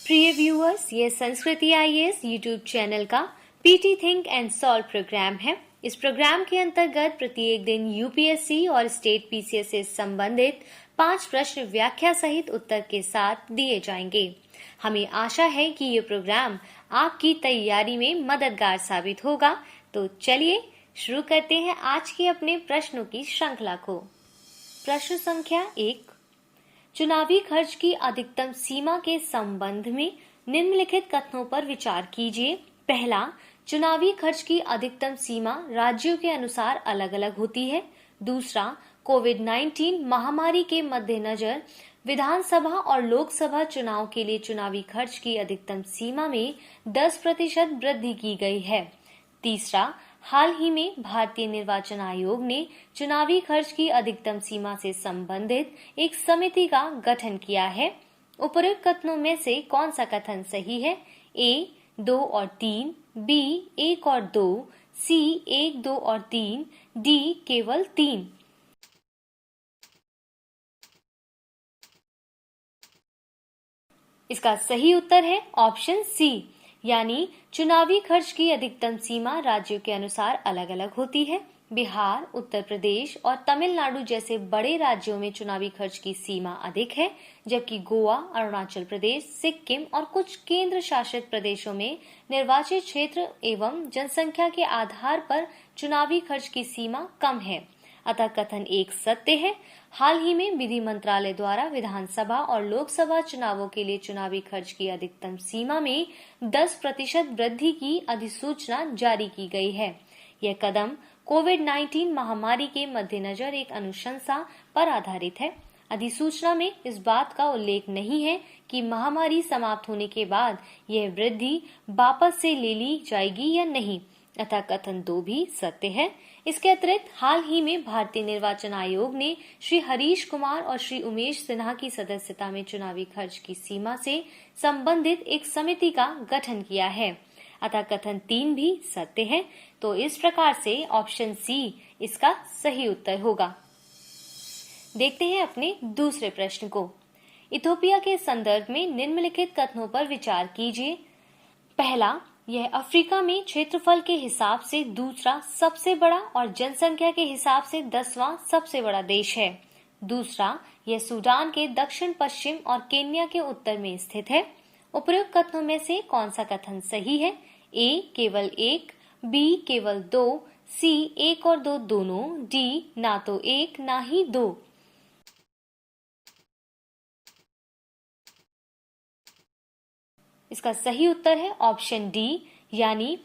प्रिय व्यूअर्स, ये Sanskriti IAS YouTube channel का PT think and solve programme है। इस प्रोग्राम के अंतर्गत प्रत्येक दिन यूपीएससी और स्टेट पीसीएस से संबंधित 5 प्रश्न व्याख्या सहित उत्तर के साथ दिए जाएंगे। हमें आशा है कि ये प्रोग्राम आपकी तैयारी में मददगार साबित होगा। तो चलिए शुरू करते हैं आज के अपने प्रश्नों की श्रृंखला को। प्रश्न संख्या 1, चुनावी खर्च की अधिकतम सीमा के संबंध में निम्नलिखित कथनों पर विचार कीजिए। पहला, चुनावी खर्च की अधिकतम सीमा राज्यों के अनुसार अलग अलग होती है। दूसरा, कोविड-19 महामारी के मद्देनजर विधानसभा और लोकसभा चुनाव के लिए चुनावी खर्च की अधिकतम सीमा में 10% वृद्धि की गई है। तीसरा, हाल ही में भारतीय निर्वाचन आयोग ने चुनावी खर्च की अधिकतम सीमा से संबंधित एक समिति का गठन किया है। उपरोक्त कथनों में से कौन सा कथन सही है? ए 2 और 3, बी 1 और 2, सी 1, 2 और 3, डी केवल 3। इसका सही उत्तर है ऑप्शन सी, यानी चुनावी खर्च की अधिकतम सीमा राज्यों के अनुसार अलग अलग होती है। बिहार, उत्तर प्रदेश और तमिलनाडु जैसे बड़े राज्यों में चुनावी खर्च की सीमा अधिक है, जबकि गोवा, अरुणाचल प्रदेश, सिक्किम और कुछ केंद्र शासित प्रदेशों में निर्वाचित क्षेत्र एवं जनसंख्या के आधार पर चुनावी खर्च की सीमा कम है। अतः कथन 1 सत्य है। हाल ही में विधि मंत्रालय द्वारा विधानसभा और लोकसभा चुनावों के लिए चुनावी खर्च की अधिकतम सीमा में 10% वृद्धि की अधिसूचना जारी की गई है। यह कदम कोविड-19 महामारी के मद्देनजर एक अनुशंसा पर आधारित है। अधिसूचना में इस बात का उल्लेख नहीं है कि महामारी समाप्त होने के बाद यह वृद्धि वापस से ले ली जाएगी या नहीं। अतः कथन 2 भी सत्य है। इसके अतिरिक्त हाल ही में भारतीय निर्वाचन आयोग ने श्री हरीश कुमार और श्री उमेश सिन्हा की सदस्यता में चुनावी खर्च की सीमा से संबंधित एक समिति का गठन किया है। अतः कथन 3 भी सत्य है। तो इस प्रकार से ऑप्शन सी इसका सही उत्तर होगा। देखते हैं अपने दूसरे प्रश्न को। इथोपिया के संदर्भ में निम्नलिखित कथनों पर विचार कीजिए। पहला, यह अफ्रीका में क्षेत्रफल के हिसाब से दूसरा सबसे बड़ा और जनसंख्या के हिसाब से 10वां सबसे बड़ा देश है। दूसरा, यह सूडान के दक्षिण पश्चिम और केन्या के उत्तर में स्थित है। उपरोक्त कथनों में से कौन सा कथन सही है? ए केवल 1, बी केवल 2, सी 1 और 2 दोनों, डी ना तो 1 ना ही 2। इसका सही उत्तर है ऑप्शन डी, यानी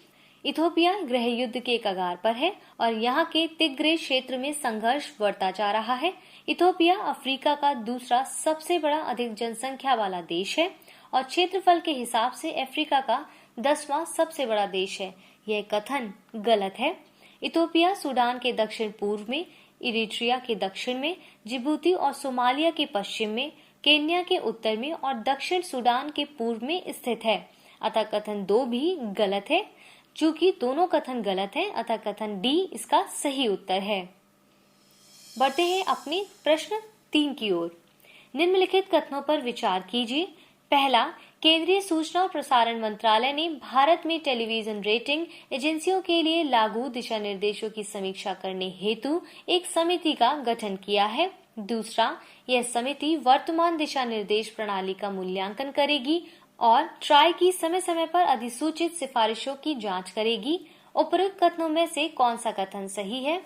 इथोपिया गृह युद्ध के कगार पर है और यहाँ के तिग्रे क्षेत्र में संघर्ष बढ़ता जा रहा है। इथोपिया अफ्रीका का दूसरा सबसे बड़ा अधिक जनसंख्या वाला देश है और क्षेत्रफल के हिसाब से अफ्रीका का 10वां सबसे बड़ा देश है। यह कथन गलत है। इथोपिया सूडान के दक्षिण पूर्व में, इरिट्रिया के दक्षिण में, जिबूती और सोमालिया के पश्चिम में, केन्या के उत्तर में और दक्षिण सूडान के पूर्व में स्थित है। अतः कथन 2 भी गलत है। चूंकि दोनों कथन गलत हैं, अतः कथन डी इसका सही उत्तर है। बढ़ते हैं अपने प्रश्न 3 की ओर। निम्नलिखित कथनों पर विचार कीजिए। पहला, केंद्रीय सूचना और प्रसारण मंत्रालय ने भारत में टेलीविजन रेटिंग एजेंसियों के लिए लागू दिशा निर्देशों की समीक्षा करने हेतु एक समिति का गठन किया है। दूसरा, यह समिति वर्तमान दिशा निर्देश प्रणाली का मूल्यांकन करेगी और ट्राई की समय समय पर अधिसूचित सिफारिशों की जांच करेगी। उपरोक्त कथनों में से कौन सा कथन सही है?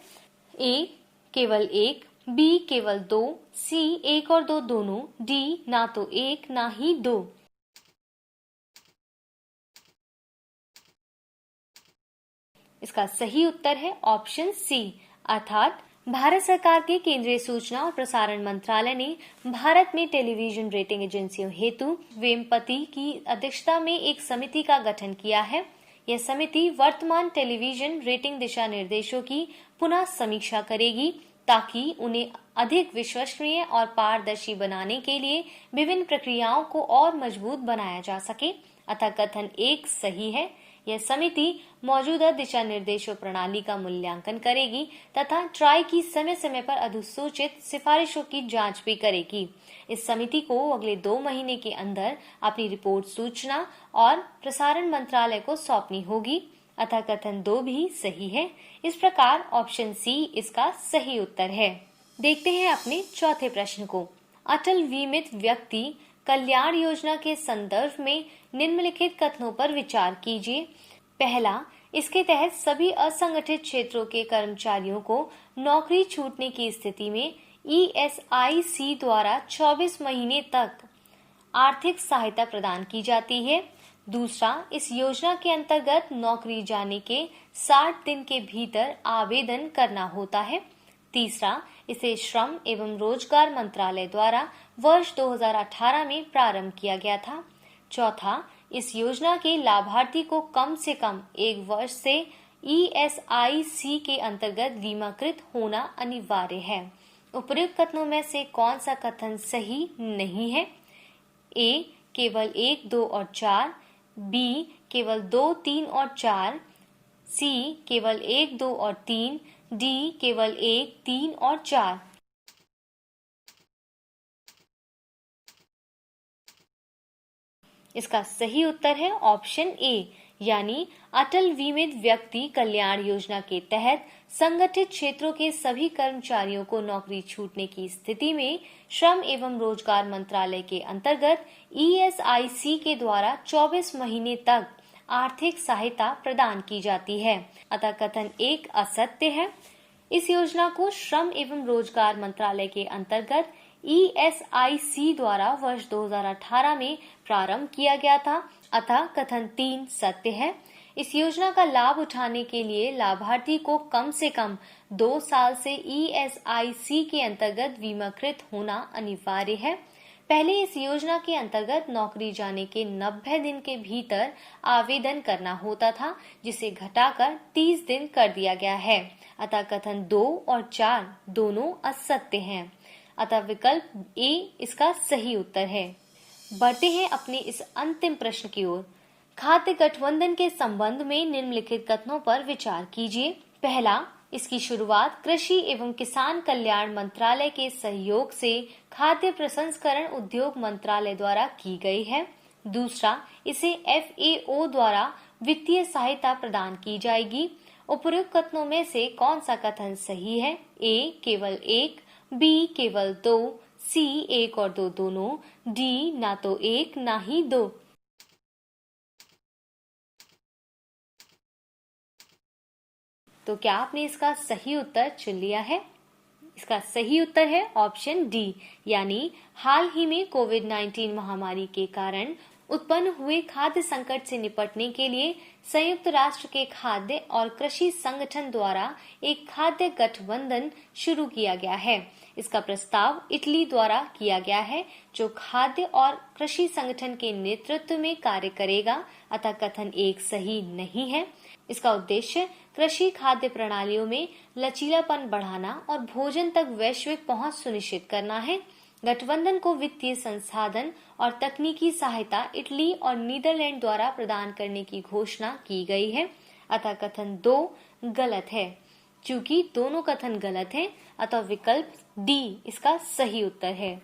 ए केवल 1, बी केवल 2, सी 1 और 2 दोनों, डी ना तो 1 ना ही 2। इसका सही उत्तर है ऑप्शन सी, अर्थात भारत सरकार के केंद्रीय सूचना और प्रसारण मंत्रालय ने भारत में टेलीविजन रेटिंग एजेंसियों हेतु वेमपति की अध्यक्षता में एक समिति का गठन किया है। यह समिति वर्तमान टेलीविजन रेटिंग दिशा निर्देशों की पुनः समीक्षा करेगी ताकि उन्हें अधिक विश्वसनीय और पारदर्शी बनाने के लिए विभिन्न प्रक्रियाओं को और मजबूत बनाया जा सके। अतः कथन 1 सही है, यह समिति मौजूदा दिशा निर्देशों प्रणाली का मूल्यांकन करेगी तथा ट्राई की समय समय पर अधिसूचित सिफारिशों की जांच भी करेगी। इस समिति को अगले 2 महीने के अंदर अपनी रिपोर्ट सूचना और प्रसारण मंत्रालय को सौंपनी होगी। अतः कथन 2 भी सही है। इस प्रकार ऑप्शन सी इसका सही उत्तर है। देखते हैं अपने चौथे प्रश्न को। अटल बीमित व्यक्ति कल्याण योजना के संदर्भ में निम्नलिखित कथनों पर विचार कीजिए। पहला, इसके तहत सभी असंगठित क्षेत्रों के कर्मचारियों को नौकरी छूटने की स्थिति में ESIC द्वारा 24 महीने तक आर्थिक सहायता प्रदान की जाती है। दूसरा, इस योजना के अंतर्गत नौकरी जाने के 60 दिन के भीतर आवेदन करना होता है। तीसरा, इसे श्रम एवं रोजगार मंत्रालय द्वारा वर्ष 2018 में प्रारंभ किया गया था। चौथा, इस योजना के लाभार्थी को कम से कम 1 वर्ष से ESIC के अंतर्गत बीमाकृत होना अनिवार्य है। उपयुक्त कथनों में से कौन सा कथन सही नहीं है? ए, केवल 1, 2 और 4, बी, केवल 2, 3 और 4, सी, केवल 1, 2 और 3, डी, केवल 1, 3 और 4। इसका सही उत्तर है ऑप्शन ए, यानी अटल बीमित व्यक्ति कल्याण योजना के तहत संगठित क्षेत्रों के सभी कर्मचारियों को नौकरी छूटने की स्थिति में श्रम एवं रोजगार मंत्रालय के अंतर्गत ESIC के द्वारा 24 महीने तक आर्थिक सहायता प्रदान की जाती है। अतः कथन 1 असत्य है। इस योजना को श्रम एवं रोजगार मंत्रालय के अंतर्गत ESIC द्वारा वर्ष 2018 में प्रारंभ किया गया था। अतः कथन 3 सत्य है। इस योजना का लाभ उठाने के लिए लाभार्थी को कम से कम 2 साल से ESIC के अंतर्गत बीमाकृत होना अनिवार्य है। पहले इस योजना के अंतर्गत नौकरी जाने के 90 दिन के भीतर आवेदन करना होता था, जिसे घटाकर 30 दिन कर दिया गया है। अतः कथन 2 और 4 दोनों असत्य हैं। अतः विकल्प ए इसका सही उत्तर है। बढ़ते हैं अपने इस अंतिम प्रश्न की ओर। खाद्य गठबंधन के संबंध में निम्नलिखित कथनों पर विचार कीजिए। पहला, इसकी शुरुआत कृषि एवं किसान कल्याण मंत्रालय के सहयोग से खाद्य प्रसंस्करण उद्योग मंत्रालय द्वारा की गई है। दूसरा, इसे FAO द्वारा वित्तीय सहायता प्रदान की जाएगी। उपयुक्त कथनों में से कौन सा कथन सही है? ए, केवल 1, बी, केवल 2, सी, 1 और 2 दोनों, डी, ना तो 1 ना ही 2। तो क्या आपने इसका सही उत्तर चुन लिया है? इसका सही उत्तर है ऑप्शन डी, यानी हाल ही में कोविड-19 महामारी के कारण उत्पन्न हुए खाद्य संकट से निपटने के लिए संयुक्त राष्ट्र के खाद्य और कृषि संगठन द्वारा एक खाद्य गठबंधन शुरू किया गया है। इसका प्रस्ताव इटली द्वारा किया गया है, जो खाद्य और कृषि संगठन के नेतृत्व में कार्य करेगा। अतः कथन 1 सही नहीं है। इसका उद्देश्य कृषि खाद्य प्रणालियों में लचीलापन बढ़ाना और भोजन तक वैश्विक पहुंच सुनिश्चित करना है। गठबंधन को वित्तीय संसाधन और तकनीकी सहायता इटली और नीदरलैंड द्वारा प्रदान करने की घोषणा की गई है। अतः कथन 2 गलत है। चूंकि दोनों कथन गलत हैं, अतः विकल्प डी इसका सही उत्तर है।